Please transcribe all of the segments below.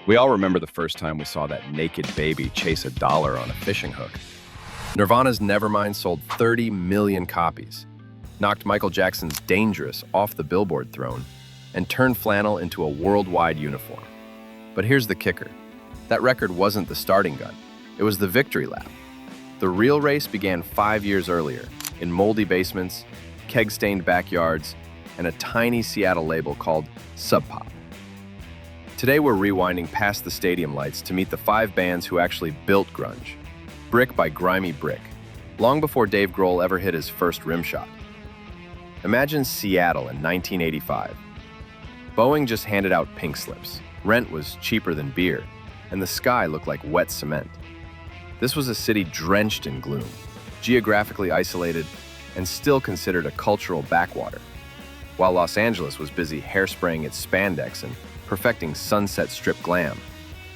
We all remember the first time we saw that naked baby chase $1 on a fishing hook. Nirvana's Nevermind sold 30 million copies, knocked Michael Jackson's Dangerous off the Billboard throne, and turned flannel into a worldwide uniform. But here's the kicker. That record wasn't the starting gun. It was the victory lap. The real race began 5 years earlier, in moldy basements, keg-stained backyards, and a tiny Seattle label called Sub Pop. Today we're rewinding past the stadium lights to meet the 5 bands who actually built grunge, brick by grimy brick, long before Dave Grohl ever hit his first rim shot. Imagine Seattle in 1985. Boeing just handed out pink slips, rent was cheaper than beer, and the sky looked like wet cement. This was a city drenched in gloom, geographically isolated, and still considered a cultural backwater. While Los Angeles was busy hairspraying its spandex and perfecting Sunset Strip glam,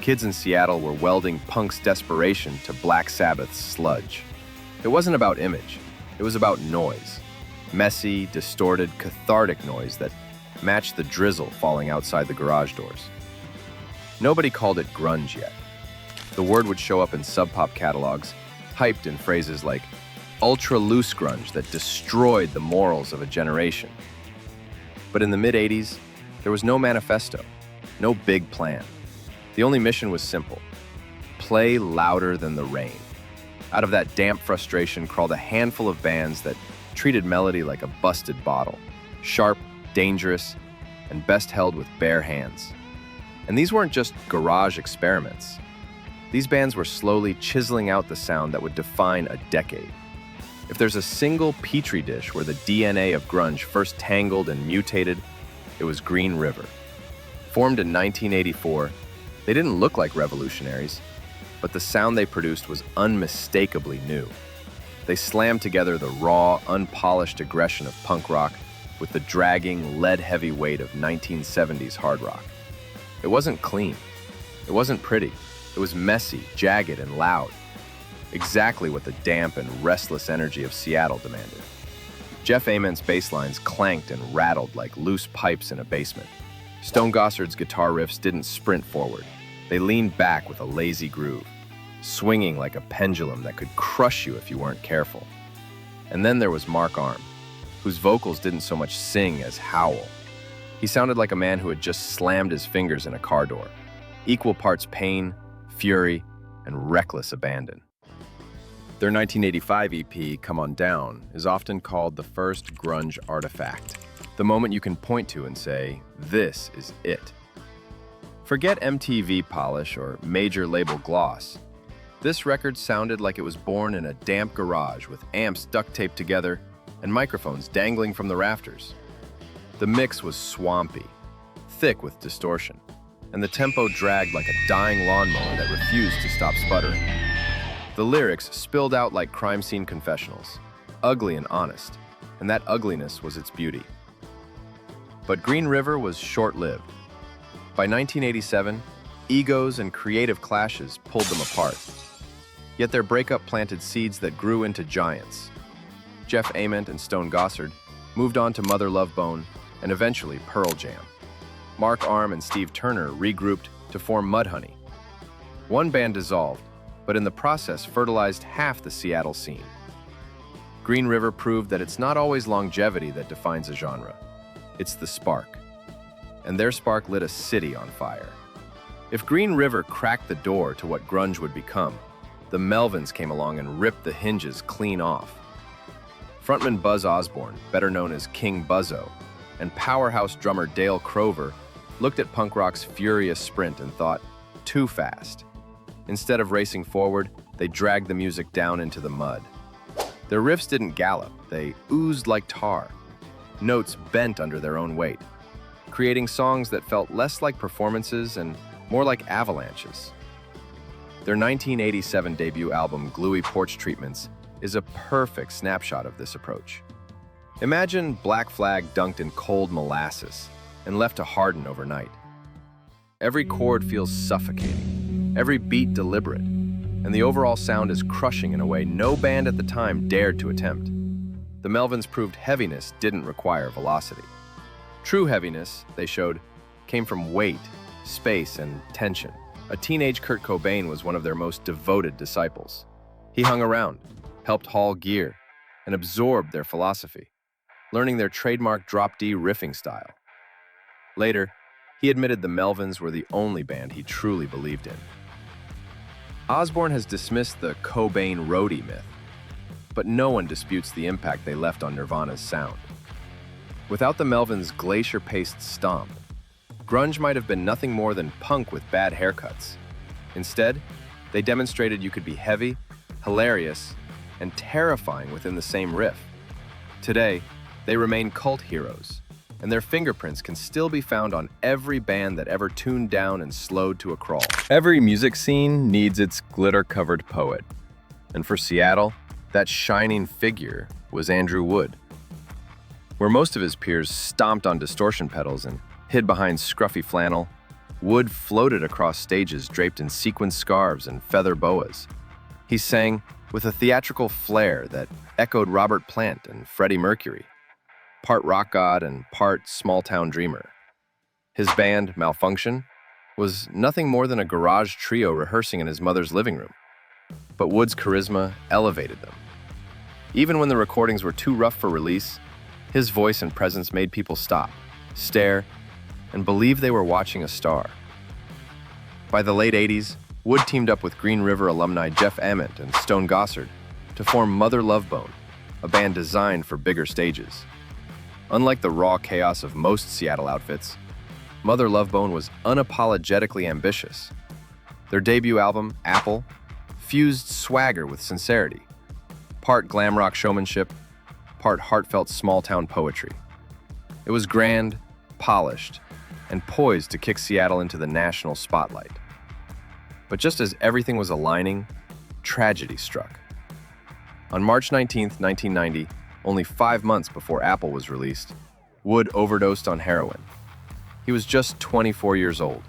kids in Seattle were welding punk's desperation to Black Sabbath's sludge. It wasn't about image, it was about noise. Messy, distorted, cathartic noise that matched the drizzle falling outside the garage doors. Nobody called it grunge yet. The word would show up in Sub Pop catalogs, hyped in phrases like ultra-loose grunge that destroyed the morals of a generation. But in the mid-'80s, there was no manifesto, no big plan. The only mission was simple: play louder than the rain. Out of that damp frustration crawled a handful of bands that treated melody like a busted bottle, sharp, dangerous, and best held with bare hands. And these weren't just garage experiments. These bands were slowly chiseling out the sound that would define a decade. If there's a single petri dish where the DNA of grunge first tangled and mutated, it was Green River. Formed in 1984, they didn't look like revolutionaries, but the sound they produced was unmistakably new. They slammed together the raw, unpolished aggression of punk rock with the dragging, lead-heavy weight of 1970s hard rock. It wasn't clean. It wasn't pretty. It was messy, jagged, and loud. Exactly what the damp and restless energy of Seattle demanded. Jeff Amen's bass lines clanked and rattled like loose pipes in a basement. Stone Gossard's guitar riffs didn't sprint forward. They leaned back with a lazy groove, swinging like a pendulum that could crush you if you weren't careful. And then there was Mark Arm, whose vocals didn't so much sing as howl. He sounded like a man who had just slammed his fingers in a car door, equal parts pain, fury, and reckless abandon. Their 1985 EP, Come On Down, is often called the first grunge artifact, the moment you can point to and say, this is it. Forget MTV polish or major label gloss. This record sounded like it was born in a damp garage with amps duct taped together and microphones dangling from the rafters. The mix was swampy, thick with distortion, and the tempo dragged like a dying lawnmower that refused to stop sputtering. The lyrics spilled out like crime scene confessionals, ugly and honest, and that ugliness was its beauty. But Green River was short-lived. By 1987, egos and creative clashes pulled them apart. Yet their breakup planted seeds that grew into giants. Jeff Ament and Stone Gossard moved on to Mother Love Bone and eventually Pearl Jam. Mark Arm and Steve Turner regrouped to form Mudhoney. One band dissolved, but in the process fertilized half the Seattle scene. Green River proved that it's not always longevity that defines a genre. It's the spark. And their spark lit a city on fire. If Green River cracked the door to what grunge would become, the Melvins came along and ripped the hinges clean off. Frontman Buzz Osborne, better known as King Buzzo, and powerhouse drummer Dale Crover looked at punk rock's furious sprint and thought, too fast. Instead of racing forward, they dragged the music down into the mud. Their riffs didn't gallop, they oozed like tar. Notes bent under their own weight, creating songs that felt less like performances and more like avalanches. Their 1987 debut album, Gluey Porch Treatments, is a perfect snapshot of this approach. Imagine Black Flag dunked in cold molasses and left to harden overnight. Every chord feels suffocating, every beat deliberate, and the overall sound is crushing in a way no band at the time dared to attempt. The Melvins proved heaviness didn't require velocity. True heaviness, they showed, came from weight, space, and tension. A teenage Kurt Cobain was one of their most devoted disciples. He hung around, helped haul gear, and absorbed their philosophy, learning their trademark drop-D riffing style. Later, he admitted the Melvins were the only band he truly believed in. Osbourne has dismissed the Cobain roadie myth, but no one disputes the impact they left on Nirvana's sound. Without the Melvins' glacier-paced stomp, grunge might have been nothing more than punk with bad haircuts. Instead, they demonstrated you could be heavy, hilarious, and terrifying within the same riff. Today, they remain cult heroes, and their fingerprints can still be found on every band that ever tuned down and slowed to a crawl. Every music scene needs its glitter-covered poet, and for Seattle, that shining figure was Andrew Wood. Where most of his peers stomped on distortion pedals and hid behind scruffy flannel, Wood floated across stages draped in sequin scarves and feather boas. He sang with a theatrical flair that echoed Robert Plant and Freddie Mercury, part rock god and part small-town dreamer. His band, Malfunction, was nothing more than a garage trio rehearsing in his mother's living room. But Wood's charisma elevated them. Even when the recordings were too rough for release, his voice and presence made people stop, stare, and believe they were watching a star. By the late 80s, Wood teamed up with Green River alumni Jeff Ament and Stone Gossard to form Mother Love Bone, a band designed for bigger stages. Unlike the raw chaos of most Seattle outfits, Mother Love Bone was unapologetically ambitious. Their debut album, Apple, fused swagger with sincerity, part glam rock showmanship, part heartfelt small-town poetry. It was grand, polished, and poised to kick Seattle into the national spotlight. But just as everything was aligning, tragedy struck. On March 19, 1990, only 5 months before Apple was released, Wood overdosed on heroin. He was just 24 years old.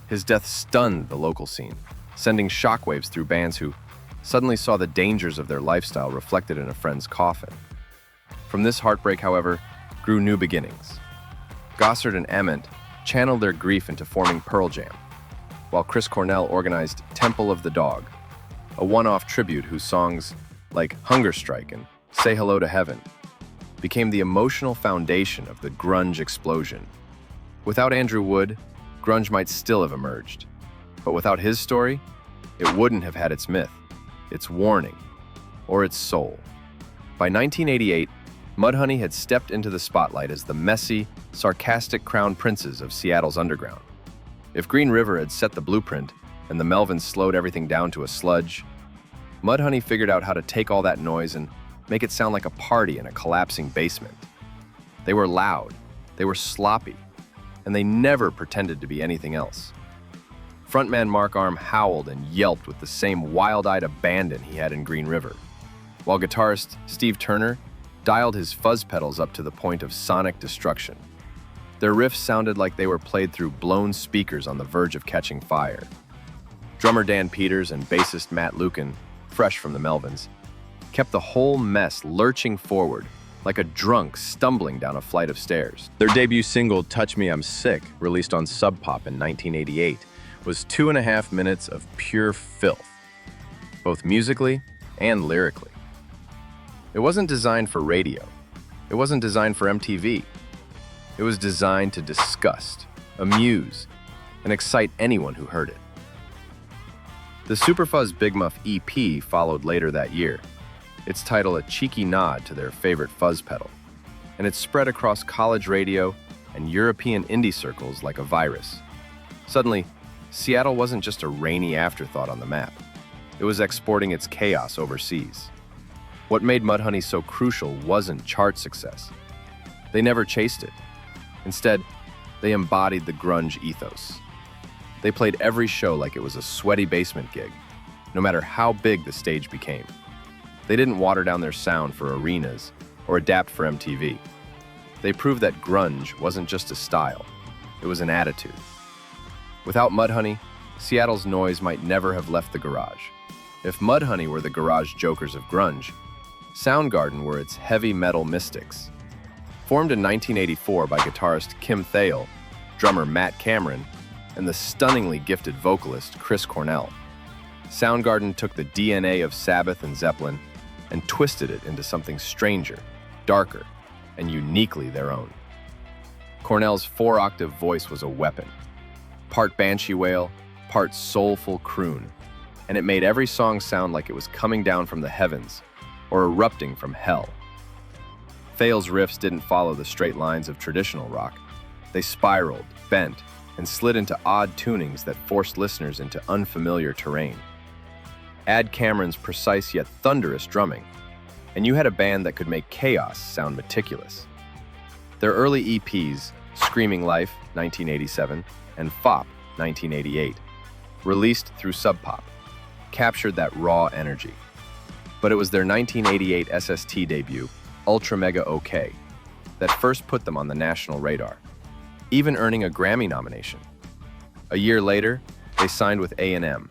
His death stunned the local scene, sending shockwaves through bands who suddenly saw the dangers of their lifestyle reflected in a friend's coffin. From this heartbreak, however, grew new beginnings. Gossard and Ament channeled their grief into forming Pearl Jam, while Chris Cornell organized Temple of the Dog, a one-off tribute whose songs like Hunger Strike and Say Hello to Heaven became the emotional foundation of the grunge explosion. Without Andrew Wood, grunge might still have emerged. But without his story, it wouldn't have had its myth, its warning, or its soul. By 1988, Mudhoney had stepped into the spotlight as the messy, sarcastic crown princes of Seattle's underground. If Green River had set the blueprint and the Melvins slowed everything down to a sludge, Mudhoney figured out how to take all that noise and make it sound like a party in a collapsing basement. They were loud, they were sloppy, and they never pretended to be anything else. Frontman Mark Arm howled and yelped with the same wild-eyed abandon he had in Green River, while guitarist Steve Turner dialed his fuzz pedals up to the point of sonic destruction. Their riffs sounded like they were played through blown speakers on the verge of catching fire. Drummer Dan Peters and bassist Matt Lukin, fresh from the Melvins, kept the whole mess lurching forward like a drunk stumbling down a flight of stairs. Their debut single, Touch Me, I'm Sick, released on Sub Pop in 1988, was 2.5 minutes of pure filth, both musically and lyrically. It wasn't designed for radio. It wasn't designed for MTV. It was designed to disgust, amuse, and excite anyone who heard it. The Superfuzz Big Muff EP followed later that year, its title a cheeky nod to their favorite fuzz pedal, and it spread across college radio and European indie circles like a virus. Suddenly, Seattle wasn't just a rainy afterthought on the map. It was exporting its chaos overseas. What made Mudhoney so crucial wasn't chart success. They never chased it. Instead, they embodied the grunge ethos. They played every show like it was a sweaty basement gig, no matter how big the stage became. They didn't water down their sound for arenas or adapt for MTV. They proved that grunge wasn't just a style, it was an attitude. Without Mudhoney, Seattle's noise might never have left the garage. If Mudhoney were the garage jokers of grunge, Soundgarden were its heavy metal mystics. Formed in 1984 by guitarist Kim Thayil, drummer Matt Cameron, and the stunningly gifted vocalist Chris Cornell. Soundgarden took the DNA of Sabbath and Zeppelin and twisted it into something stranger, darker, and uniquely their own. Cornell's four-octave voice was a weapon, part banshee wail, part soulful croon, and it made every song sound like it was coming down from the heavens or erupting from hell. Thayle's riffs didn't follow the straight lines of traditional rock. They spiraled, bent, and slid into odd tunings that forced listeners into unfamiliar terrain. Add Cameron's precise yet thunderous drumming, and you had a band that could make chaos sound meticulous. Their early EPs, Screaming Life, 1987, and Fop, 1988, released through Sub Pop, captured that raw energy. But it was their 1988 SST debut, Ultra Mega OK, that first put them on the national radar, even earning a Grammy nomination. A year later, they signed with A&M,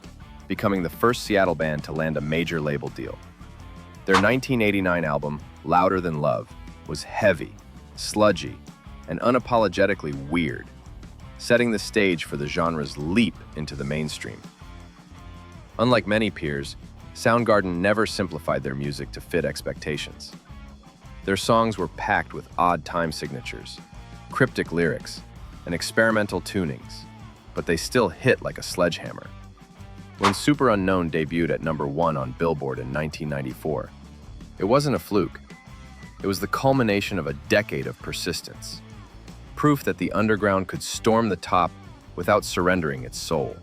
becoming the first Seattle band to land a major label deal. Their 1989 album, Louder Than Love, was heavy, sludgy, and unapologetically weird, setting the stage for the genre's leap into the mainstream. Unlike many peers, Soundgarden never simplified their music to fit expectations. Their songs were packed with odd time signatures, cryptic lyrics, and experimental tunings, but they still hit like a sledgehammer. When Super Unknown debuted at #1 on Billboard in 1994, it wasn't a fluke. It was the culmination of a decade of persistence, proof that the underground could storm the top without surrendering its soul.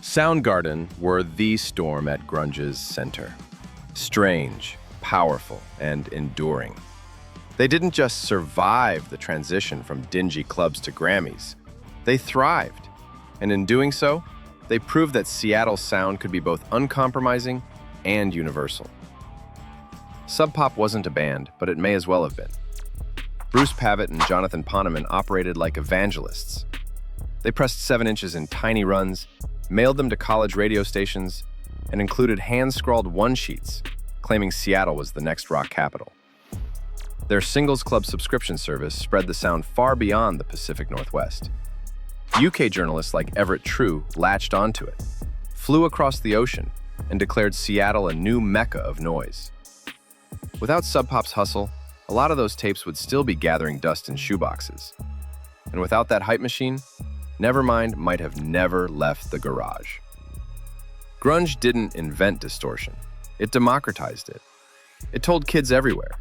Soundgarden were the storm at grunge's center. Strange, powerful, and enduring. They didn't just survive the transition from dingy clubs to Grammys. They thrived, and in doing so, they proved that Seattle's sound could be both uncompromising and universal. Sub Pop wasn't a band, but it may as well have been. Bruce Pavitt and Jonathan Poneman operated like evangelists. They pressed 7 inches in tiny runs, mailed them to college radio stations, and included hand-scrawled one-sheets, claiming Seattle was the next rock capital. Their Singles Club subscription service spread the sound far beyond the Pacific Northwest. UK journalists like Everett True latched onto it, flew across the ocean, and declared Seattle a new mecca of noise. Without Sub Pop's hustle, a lot of those tapes would still be gathering dust in shoeboxes. And without that hype machine, Nevermind might have never left the garage. Grunge didn't invent distortion. It democratized it. It told kids everywhere,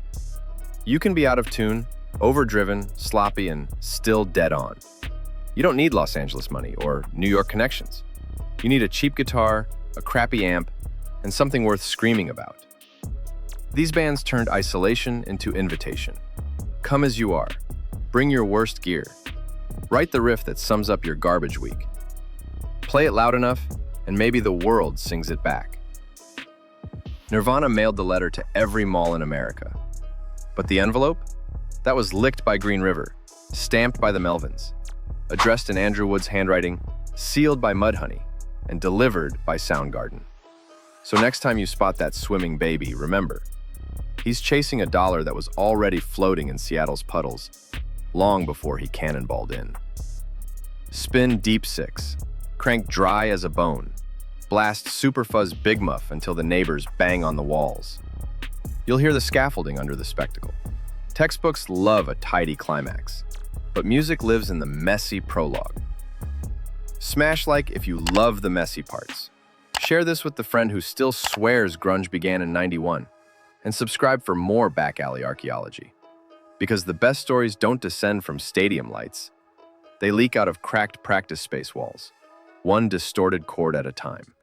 you can be out of tune, overdriven, sloppy, and still dead on. You don't need Los Angeles money or New York connections. You need a cheap guitar, a crappy amp, and something worth screaming about. These bands turned isolation into invitation. Come as you are. Bring your worst gear. Write the riff that sums up your garbage week. Play it loud enough, and maybe the world sings it back. Nirvana mailed the letter to every mall in America. But the envelope? That was licked by Green River, stamped by the Melvins, addressed in Andrew Wood's handwriting, sealed by Mudhoney, and delivered by Soundgarden. So next time you spot that swimming baby, remember, he's chasing a dollar that was already floating in Seattle's puddles, long before he cannonballed in. Spin Deep Six, crank Dry as a Bone, blast Superfuzz Big Muff until the neighbors bang on the walls. You'll hear the scaffolding under the spectacle. Textbooks love a tidy climax, but music lives in the messy prologue. Smash like if you love the messy parts. Share this with the friend who still swears grunge began in '91, and subscribe for more back alley archaeology. Because the best stories don't descend from stadium lights. They leak out of cracked practice space walls, one distorted chord at a time.